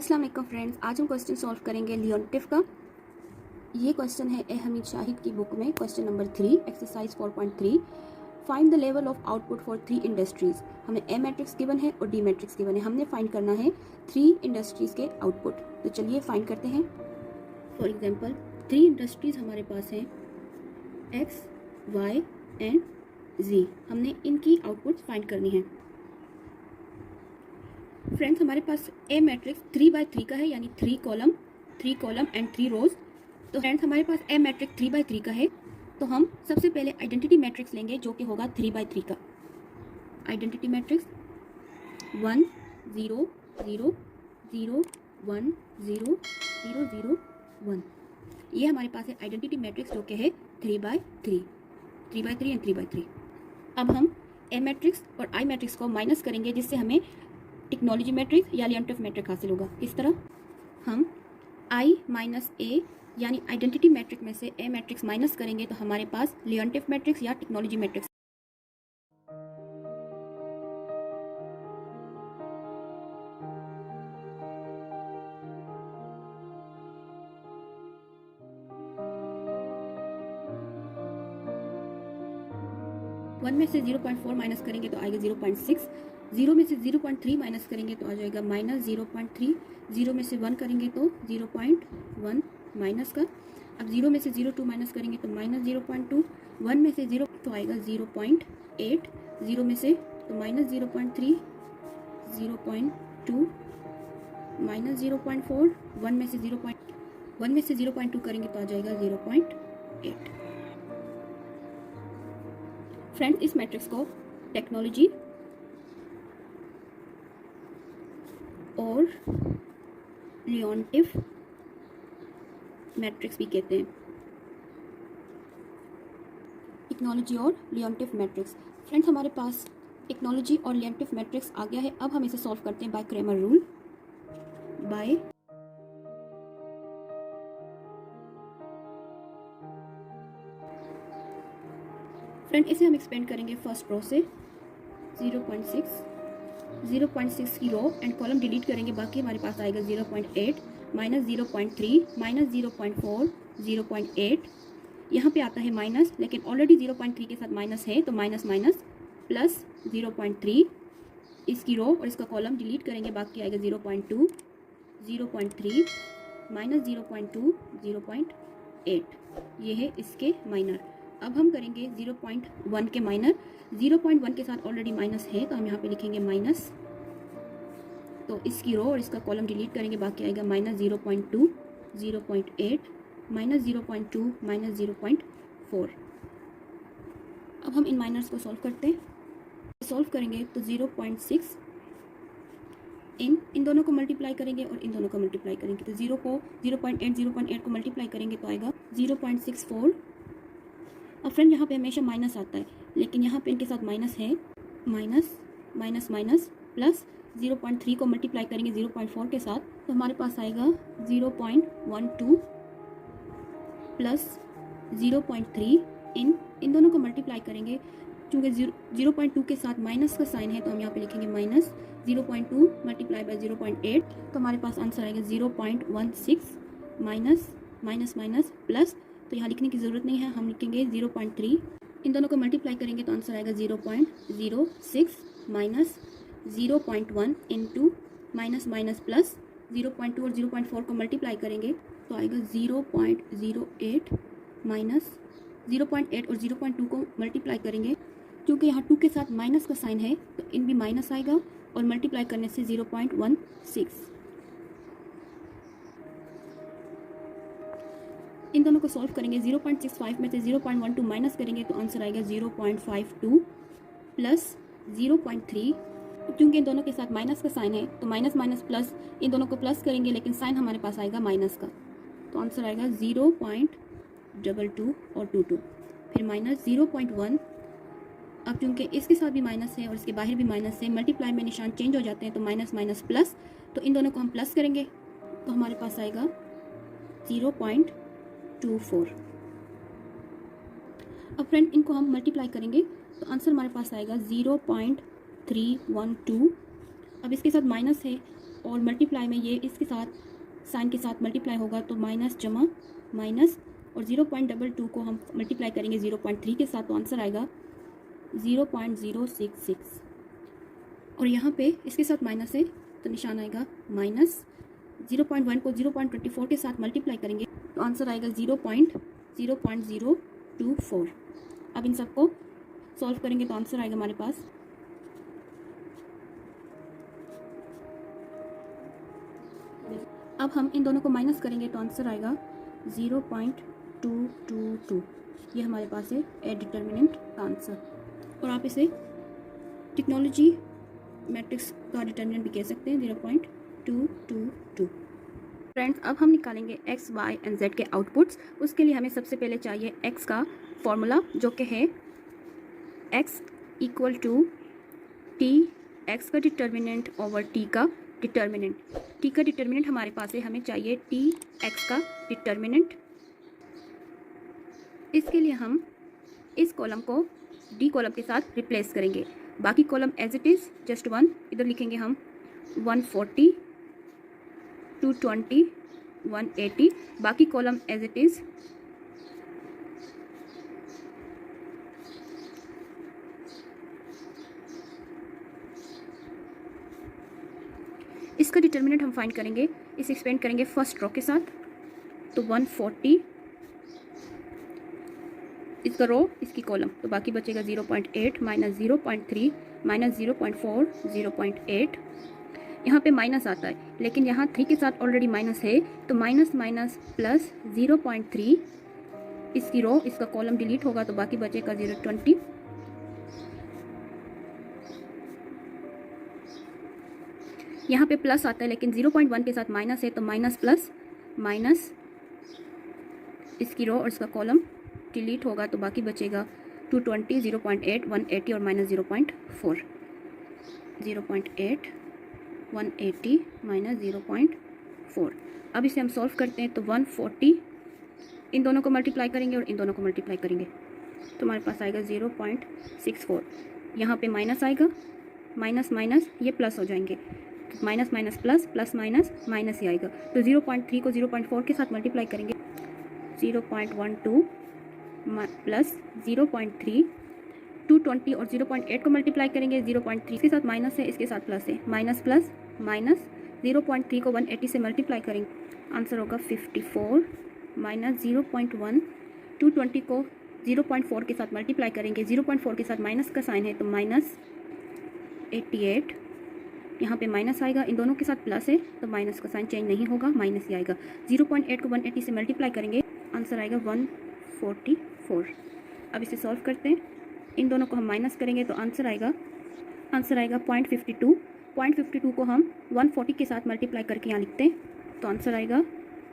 अस्सलाम वालेकुम फ्रेंड्स, आज हम क्वेश्चन सॉल्व करेंगे लियोनटिफ का। ये क्वेश्चन है ए हमीद शाहिद की बुक में, question number 3 exercise 4.3। Find the level of output for 3 industries. हमें ए मैट्रिक्स गिवन है और डी मैट्रिक्स गिवन है। हमने फाइंड करना है 3 इंडस्ट्रीज के आउटपुट। तो चलिए फाइंड करते हैं। फॉर एग्जाम्पल 3 इंडस्ट्रीज हमारे पास हैं एक्स, वाई एंड जी। हमने इनकी आउटपुट फाइंड करनी है। फ्रेंड्स हमारे पास ए मैट्रिक्स 3/3 का है, यानी 3 कॉलम एंड 3 रोज। तो फ्रेंड्स हमारे पास ए मैट्रिक्स 3/3 का है, तो हम सबसे पहले आइडेंटिटी मैट्रिक्स लेंगे जो कि होगा 3/3 का। Identity matrix 1 0 0 0 1 0 0 0 1। ये हमारे पास है आइडेंटिटी मैट्रिक्स जो कि है 3/3 एंड 3/3। अब हम ए मैट्रिक्स और आई मैट्रिक्स को माइनस करेंगे, जिससे हमें टेक्नोलॉजी मैट्रिक्स या लियोनटिफ मैट्रिक्स हासिल होगा। किस तरह? हम आई माइनस ए यानी आइडेंटिटी मैट्रिक्स में से ए मैट्रिक्स माइनस करेंगे तो हमारे पास लियोनटिफ मैट्रिक्स या टेक्नोलॉजी मैट्रिक्स। वन में से 0.4 माइनस करेंगे तो आएगा 0.6। 0 में से 0.3 माइनस करेंगे तो आ जाएगा -0.3। 0 में से 1 करेंगे तो 0.1 माइनस का। अब 0 में से 0.2 माइनस करेंगे तो -0.2। 1 में से 0 तो आएगा 0.8। 0 में से तो -0.3, 0.2, -0.4। 1 में से 0.2 करेंगे तो आ जाएगा 0.8। फ्रेंड्स इस मैट्रिक्स को टेक्नोलॉजी और लियोनटिफ मैट्रिक्स भी कहते हैं। टेक्नोलॉजी और लियोनटिफ मैट्रिक्स। फ्रेंड्स हमारे पास टेक्नोलॉजी और लियोनटिफ मैट्रिक्स आ गया है। अब हम इसे सॉल्व करते हैं बाय क्रैमर रूल। फ्रेंड इसे हम एक्सपेंड करेंगे फर्स्ट रो से 0.6 की रो एंड कॉलम डिलीट करेंगे। बाकी हमारे पास आएगा 0.8 -0.3 -0.4 0.8। यहाँ पे आता है माइनस, लेकिन ऑलरेडी 0.3 के साथ माइनस है तो माइनस प्लस 0.3 इसकी रो और इसका कॉलम डिलीट करेंगे। बाकी आएगा 0.2 0.3 -0.2 0.8। ये है इसके माइनर। अब हम करेंगे 0.1 के माइनर। 0.1 के साथ ऑलरेडी माइनस है तो हम यहाँ पे लिखेंगे माइनस, तो इसकी रो और इसका कॉलम डिलीट करेंगे। बाकी आएगा -0.2 0.8 -0.2 -0.4। अब हम इन माइनर्स को सॉल्व करते हैं। सॉल्व करेंगे तो 0.6 इन दोनों को मल्टीप्लाई करेंगे और इन दोनों को मल्टीप्लाई करेंगे तो 0.8 को मल्टीप्लाई करेंगे तो आएगा 0.64। अब फ्रेंड यहाँ पे हमेशा माइनस आता है, लेकिन यहाँ पे इनके साथ माइनस है। माइनस प्लस 0.3 को मल्टीप्लाई करेंगे 0.4 के साथ तो हमारे पास आएगा 0.12 प्लस 0.3। इन दोनों को मल्टीप्लाई करेंगे। चूँकि 0.2 के साथ माइनस का साइन है तो हम यहाँ पे लिखेंगे माइनस 0.2 मल्टीप्लाई बाय 0.8 तो हमारे पास आंसर आएगा 0.16 माइनस प्लस, तो यहाँ लिखने की ज़रूरत नहीं है, हम लिखेंगे 0.3। इन दोनों को मल्टीप्लाई करेंगे तो आंसर आएगा 0.06 माइनस 0.1 इंटू माइनस प्लस 0.2 और 0.4 को मल्टीप्लाई करेंगे तो आएगा 0.08 माइनस 0.8 और 0.2 को मल्टीप्लाई करेंगे। क्योंकि यहाँ 2 के साथ माइनस का साइन है तो इन भी माइनस आएगा और मल्टीप्लाई करने से 0.16। इन दोनों को सॉल्व करेंगे। 0.65 में से 0.12 माइनस करेंगे तो आंसर आएगा 0.52 प्लस 0.3। क्योंकि इन दोनों के साथ माइनस का साइन है तो माइनस प्लस इन दोनों को प्लस करेंगे, लेकिन साइन हमारे पास आएगा माइनस का, तो आंसर आएगा 0.22 और 22। फिर माइनस 0.1। अब क्योंकि इसके साथ भी माइनस है और इसके बाहर भी माइनस है, मल्टीप्लाई में निशान चेंज हो जाते हैं तो माइनस प्लस, तो इन दोनों को हम प्लस करेंगे तो हमारे पास आएगा 0.24। अब फ्रेंड इनको हम मल्टीप्लाई करेंगे तो आंसर हमारे पास आएगा 0.312। अब इसके साथ माइनस है और मल्टीप्लाई में ये इसके साथ साइन के साथ मल्टीप्लाई होगा तो माइनस जमा माइनस, और 0.22 को हम मल्टीप्लाई करेंगे 0.3 के साथ तो आंसर आएगा 0.066। और यहाँ पे इसके साथ माइनस है तो निशान आएगा माइनस। 0.1 को 0.24 के साथ मल्टीप्लाई करेंगे तो आंसर आएगा 0.024। अब इन सबको सॉल्व करेंगे तो आंसर आएगा हमारे पास अब हम इन दोनों को माइनस करेंगे तो आंसर आएगा 0.222। ये हमारे पास है ए डिटर्मिनेंट का आंसर। और आप इसे टेक्नोलॉजी मैट्रिक्स का डिटर्मिनेंट भी कह सकते हैं 0.222। फ्रेंड्स, अब हम निकालेंगे x, y एंड z के आउटपुट्स। उसके लिए हमें सबसे पहले चाहिए x का फॉर्मूला जो कि है x equal to t, x का डिटर्मिनेंट ओवर t का डिटर्मिनेंट। t का डिटर्मिनेंट हमारे पास है, हमें चाहिए t x का डिटर्मिनेंट। इसके लिए हम इस कॉलम को d कॉलम के साथ रिप्लेस करेंगे, बाकी column as it is just 1 इधर लिखेंगे हम 140, 220, 180, बाकी कॉलम एज इट इज़। इसका डिटर्मिनेंट हम फाइंड करेंगे, इसे एक्सपेंड करेंगे फर्स्ट रो के साथ तो 140 इसका रो इसकी कॉलम, तो बाकी बचेगा 0.8 माइनस 0.3 माइनस 0.4 0.8। यहाँ पे माइनस आता है लेकिन यहाँ 3 के साथ ऑलरेडी माइनस है तो माइनस माइनस प्लस 0.3 इसकी रो इसका कॉलम डिलीट होगा तो बाकी बचेगा 0.20। यहाँ पे प्लस आता है लेकिन 0.1 के साथ माइनस है तो माइनस प्लस माइनस इसकी रो और इसका कॉलम डिलीट होगा तो बाकी बचेगा 220, 0.8, 180 और माइनस 0.4, 0.8, 180 माइनस 0.4। अब इसे हम सॉल्व करते हैं तो 140 इन दोनों को मल्टीप्लाई करेंगे और इन दोनों को मल्टीप्लाई करेंगे तो हमारे पास आएगा 0.64। यहाँ पे माइनस आएगा, माइनस माइनस ये प्लस हो जाएंगे, minus minus plus, plus minus minus ही आएगा। तो 0.3 को 0.4 के साथ मल्टीप्लाई करेंगे 0.12 प्लस 0.3, 220 और 0.8 को मल्टीप्लाई करेंगे 0.3 के साथ माइनस है, इसके साथ प्लस है, माइनस प्लस माइनस 0.3 को 180 से मल्टीप्लाई करेंगे आंसर होगा 54 माइनस 0.1, 220 को 0.4 के साथ मल्टीप्लाई करेंगे, 0.4 के साथ माइनस का साइन है तो माइनस 88, यहाँ पे माइनस आएगा, इन दोनों के साथ प्लस है तो माइनस का साइन चेंज नहीं होगा, माइनस ही आएगा। 0.8 को 180 से मल्टीप्लाई करेंगे आंसर आएगा 144। अब इसे सॉल्व करते हैं, इन दोनों को हम माइनस करेंगे तो आंसर आएगा 0.52। 0.52 को हम 140 के साथ मल्टीप्लाई करके यहाँ लिखते हैं तो आंसर आएगा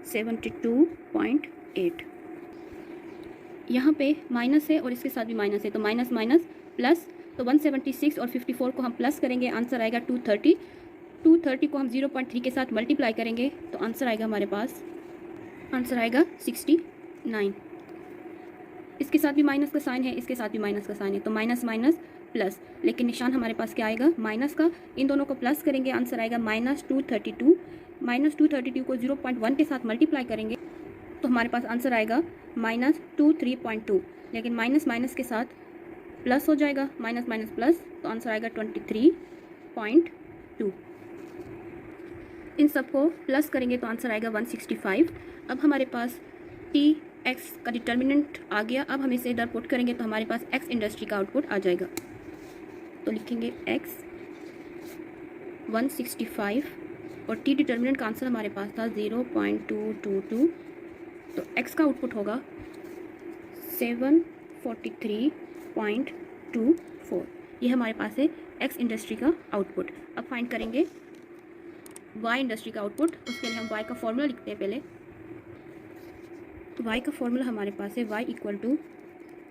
72.8। यहाँ पे माइनस है और इसके साथ भी माइनस है तो माइनस माइनस प्लस, तो 176 और 54 को हम प्लस करेंगे आंसर आएगा 230। 230 को हम 0.3 के साथ मल्टीप्लाई करेंगे तो आंसर आएगा हमारे पास, आंसर आएगा 69। इसके साथ भी माइनस का साइन है, इसके साथ भी माइनस का साइन है तो माइनस माइनस प्लस, लेकिन निशान हमारे पास क्या आएगा माइनस का, इन दोनों को प्लस करेंगे आंसर आएगा -232। -232 को 0.1 के साथ मल्टीप्लाई करेंगे तो हमारे पास आंसर आएगा -23.2, लेकिन माइनस माइनस के साथ प्लस हो जाएगा, माइनस माइनस प्लस तो आंसर आएगा 23.2। इन सबको प्लस करेंगे तो आंसर आएगा 165। अब हमारे पास टी एक्स का डिटर्मिनेंट आ गया, अब हम इसे इधर पुट करेंगे तो हमारे पास एक्स इंडस्ट्री का आउटपुट आ जाएगा। तो लिखेंगे एक्स 165 और टी डिटर्मिनेंट का आंसर हमारे पास था 0.222, तो एक्स का आउटपुट होगा 743.24। ये हमारे पास है एक्स इंडस्ट्री का आउटपुट। अब फाइंड करेंगे वाई इंडस्ट्री का आउटपुट, उसके लिए हम वाई का फॉर्मूला लिखते हैं पहले। तो वाई का फॉर्मूला हमारे पास है Y equal to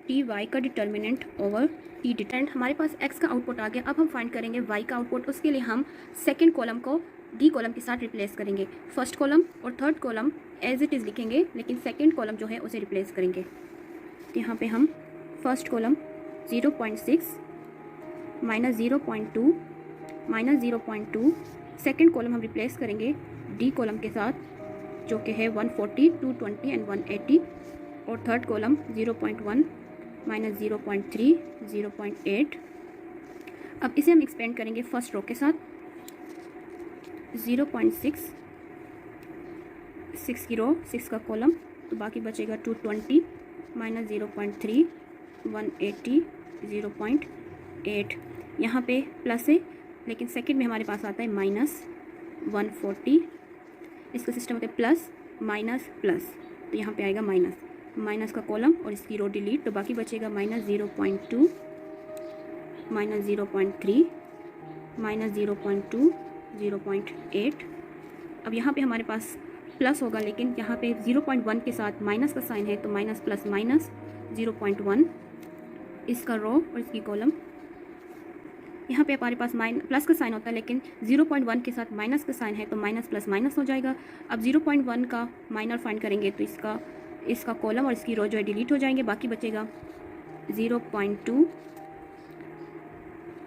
T Y का डिटर्मिनेंट ओवर टी डिटर्मिनेंट। हमारे पास एक्स का आउटपुट आ गया, अब हम फाइंड करेंगे वाई का आउटपुट। उसके लिए हम सेकेंड कॉलम को डी कॉलम के साथ रिप्लेस करेंगे, फर्स्ट कॉलम और third column as it is लिखेंगे, लेकिन सेकेंड कॉलम जो है उसे रिप्लेस करेंगे। तो यहाँ पे हम first column 0.6 minus 0.2 minus 0.2 second column हम रिप्लेस करेंगे डी कॉलम के साथ, जो कि है 140, 220 एंड 180। और थर्ड कॉलम 0.1 माइनस 0.3, 0.8। अब इसे हम एक्सपेंड करेंगे फर्स्ट रो के साथ, 0.6, 6 की रो, 6 का कॉलम, तो बाकी बचेगा 220 माइनस 0.3, 180, 0.8। यहाँ पे प्लस है, लेकिन सेकंड में हमारे पास आता है माइनस 140। इसका सिस्टम होता है प्लस माइनस प्लस, तो यहाँ पे आएगा माइनस, माइनस का कॉलम और इसकी रो डिलीट, तो बाकी बचेगा माइनस 0.2, माइनस 0.3, माइनस 0.2, 0.8। अब यहाँ पे हमारे पास प्लस होगा, लेकिन यहाँ पे 0.1 के साथ माइनस का साइन है, तो माइनस प्लस माइनस 0.1 इसका रो और इसकी कॉलम। यहाँ पे हमारे पास प्लस का साइन होता है, लेकिन 0.1 के साथ माइनस का साइन है, तो माइनस प्लस माइनस हो जाएगा। अब 0.1 का माइनर फाइंड करेंगे, तो इसका कॉलम और इसकी रो जो है डिलीट हो जाएंगे, बाकी बचेगा 0.2,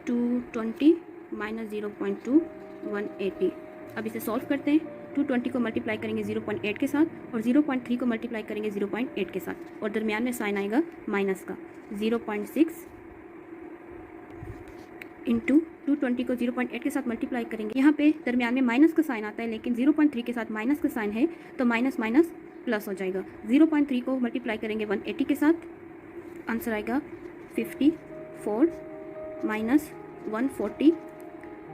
220 माइनस 0.2, 180। अब इसे सॉल्व करते हैं। 220 को मल्टीप्लाई करेंगे 0.8 के साथ और 0.3 को मल्टीप्लाई करेंगे 0.8 के साथ, और दरमियान में साइन आएगा माइनस का। 0.6 इंटू 220 को 0.8 के साथ मल्टीप्लाई करेंगे। यहाँ पे दरमियान में माइनस का साइन आता है, लेकिन 0.3 के साथ माइनस का साइन है, तो माइनस माइनस प्लस हो जाएगा। 0.3 को मल्टीप्लाई करेंगे 180 के साथ, आंसर आएगा 54 माइनस 140।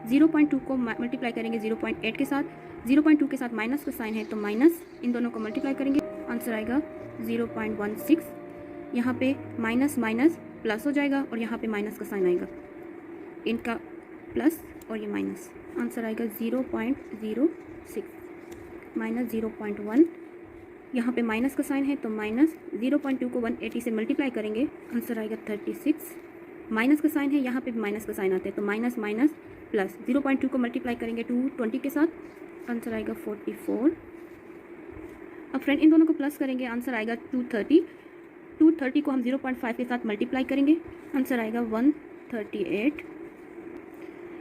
0.2 को मल्टीप्लाई करेंगे 0.8 के साथ, 0.2 के साथ माइनस का साइन है, तो माइनस, इन दोनों को मल्टीप्लाई करेंगे, आंसर आएगा 0.16। यहाँ पे माइनस माइनस प्लस हो जाएगा और यहाँ पे माइनस का साइन आएगा, इनका प्लस और ये माइनस, आंसर आएगा 0.06 माइनस 0.1। यहाँ पे माइनस का साइन है, तो माइनस 0.2 को 180 से मल्टीप्लाई करेंगे, आंसर आएगा 36। माइनस का साइन है, यहाँ पे भी माइनस का साइन आता है, तो माइनस माइनस प्लस। 0.2 को मल्टीप्लाई करेंगे 220 के साथ, आंसर आएगा 44। अब फ्रेंड इन दोनों को प्लस करेंगे, आंसर आएगा 230। 230 को हम 0.5 के साथ मल्टीप्लाई करेंगे, आंसर आएगा 138।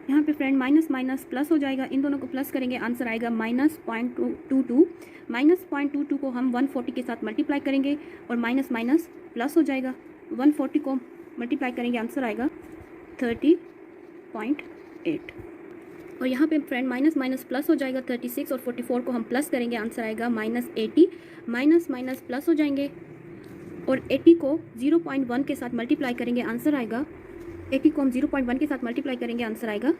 यहाँ पे फ्रेंड माइनस माइनस प्लस हो जाएगा, इन दोनों को प्लस करेंगे, आंसर आएगा माइनस 0.22। माइनस 0.22 को हम 140 के साथ मल्टीप्लाई करेंगे और माइनस माइनस प्लस हो जाएगा। 140 को मल्टीप्लाई करेंगे, आंसर आएगा 30.8। और यहाँ पे फ्रेंड माइनस माइनस प्लस हो जाएगा 36, और 44 को हम प्लस करेंगे, आंसर आएगा माइनस 80। माइनस माइनस प्लस हो जाएंगे और 80 को 0.1 के साथ मल्टीप्लाई करेंगे, आंसर आएगा 80 को हम 0.1 के साथ मल्टीप्लाई करेंगे, आंसर आएगा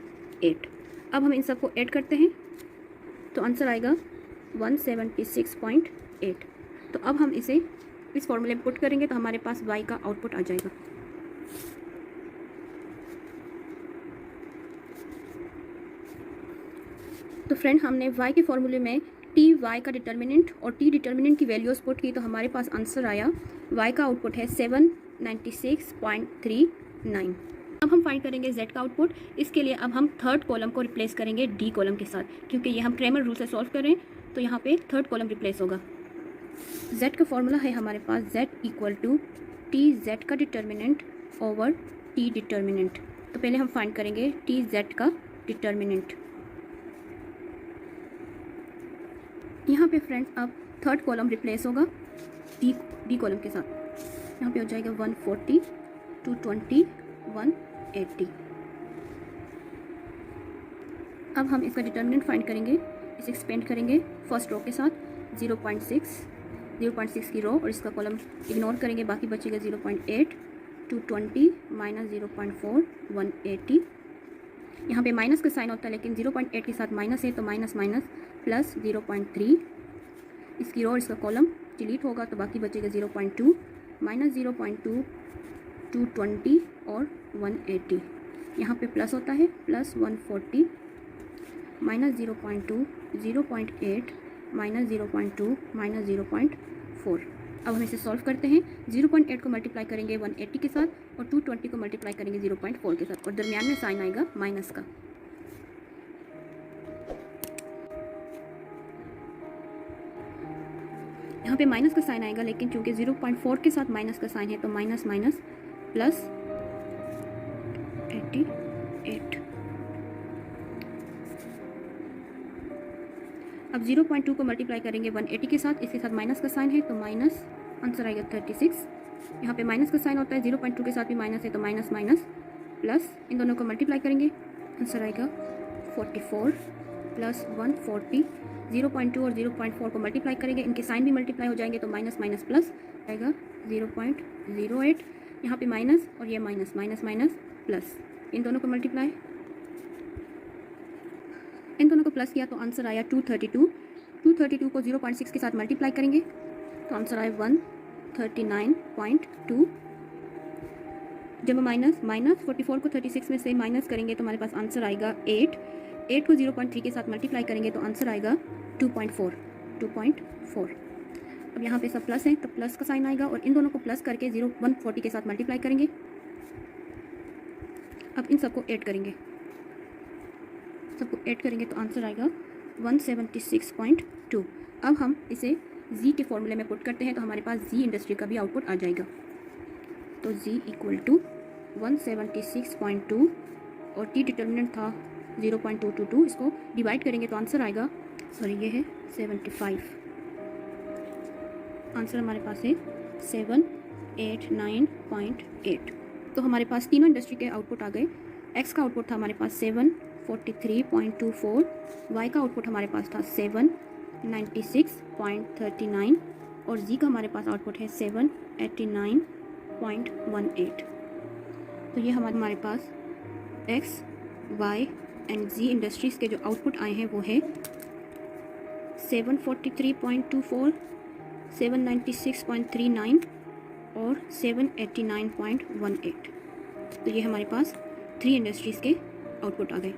8। अब हम इन सबको ऐड करते हैं, तो आंसर आएगा 176.8। तो अब हम इसे इस फॉर्मूले में पुट करेंगे, तो हमारे पास y का आउटपुट आ जाएगा। तो फ्रेंड हमने y के फॉर्मूले में टी वाई का डिटर्मिनेंट और टी डिटर्मिनेंट की वैल्यूज पुट की, तो हमारे पास आंसर आया, y का आउटपुट है 796.39। अब हम फाइंड करेंगे z का आउटपुट। इसके लिए अब हम थर्ड कॉलम को रिप्लेस करेंगे डी कॉलम के साथ, क्योंकि ये हम क्रैमर रूल से सॉल्व करें, तो यहाँ पे थर्ड कॉलम रिप्लेस होगा। z का फॉर्मूला है हमारे पास z equal to T Z का डिटर्मिनेंट ओवर टी डिटर्मिनेंट। तो पहले हम फाइंड करेंगे टी जेड का डिटर्मिनेंट। यहाँ पे फ्रेंड्स अब थर्ड कॉलम रिप्लेस होगा डी कॉलम के साथ। यहाँ पे हो जाएगा 140, 220, 180। अब हम इसका डिटर्मिनेंट फाइंड करेंगे, इसे एक्सपेंड करेंगे फर्स्ट रो के साथ, 0.6 की रो और इसका कॉलम इग्नोर करेंगे, बाकी बचेगा 0.8, 220 माइनस 0.4, 180। यहाँ पे माइनस का साइन होता है, लेकिन 0.8 के साथ माइनस है, तो माइनस माइनस प्लस 0.3, इसकी रो और इसका कॉलम डिलीट होगा, तो बाकी बचेगा 0.2 माइनस 0.2, 220 और 180। यहाँ पे प्लस होता है, प्लस 140 माइनस 0.2, 0.8 माइनस 0.2 माइनस 0.4। अब हम इसे सॉल्व करते हैं। 0.8 को मल्टीप्लाई करेंगे 180 के साथ और 220 को मल्टीप्लाई करेंगे 0.4 के साथ, और दरमियान में साइन आएगा माइनस का। यहाँ पे माइनस का साइन आएगा, लेकिन चूंकि 0.4 के साथ माइनस का साइन है, तो माइनस माइनस प्लस 88। अब 0.2 को मल्टीप्लाई करेंगे 180 के साथ, इसके साथ माइनस का साइन है तो माइनस, आंसर आएगा 36। यहाँ पे माइनस का साइन होता है, 0.2 के साथ भी माइनस है तो माइनस माइनस प्लस, इन दोनों को मल्टीप्लाई करेंगे, आंसर आएगा 44 प्लस 140। 0.2 और 0.4 को मल्टीप्लाई करेंगे, इनके साइन भी मल्टीप्लाई हो जाएंगे तो माइनस माइनस प्लस आएगा 0.08। यहाँ पे माइनस और ये माइनस, माइनस माइनस प्लस, इन दोनों को मल्टीप्लाई, इन दोनों को प्लस किया तो आंसर आया 232। 232 को 0.6 के साथ मल्टीप्लाई करेंगे तो आंसर आया 139.2। जब माइनस 44 को 36 में से माइनस करेंगे तो हमारे पास आंसर आएगा 8। 8 को 0.3 के साथ मल्टीप्लाई करेंगे तो आंसर आएगा 2.4। अब यहाँ पे सब प्लस है तो प्लस का साइन आएगा और इन दोनों को प्लस करके 140 के साथ मल्टीप्लाई करेंगे। अब इन सबको ऐड करेंगे, सबको ऐड करेंगे तो आंसर आएगा 176.2। अब हम इसे जी के फॉर्मूले में पुट करते हैं तो हमारे पास जी इंडस्ट्री का भी आउटपुट आ जाएगा। तो जी इक्वल टू 176.2 और टी डिटर्मिनेंट था 0.222, इसको डिवाइड करेंगे तो आंसर आएगा, सॉरी ये है 75। आंसर हमारे पास है 789.8। तो हमारे पास तीनों इंडस्ट्री के आउटपुट आ गए। एक्स का आउटपुट था हमारे पास 743.24, वाई का आउटपुट हमारे पास था 796.39 और जी का हमारे पास आउटपुट है 789.18। तो ये हमारे पास X, Y and Z industries के जो आउटपुट आए हैं वो है 743.24, 796.39 और 789.18। तो ये हमारे पास 3 इंडस्ट्रीज़ के आउटपुट आ गए।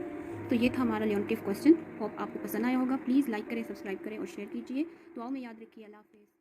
तो ये था हमारा लेओन्टिव क्वेश्चन। होप आपको पसंद आया होगा। प्लीज़ लाइक करें, सब्सक्राइब करें और शेयर कीजिए। दुआओं में याद रखिए। अल्लाह हाफ़िज़।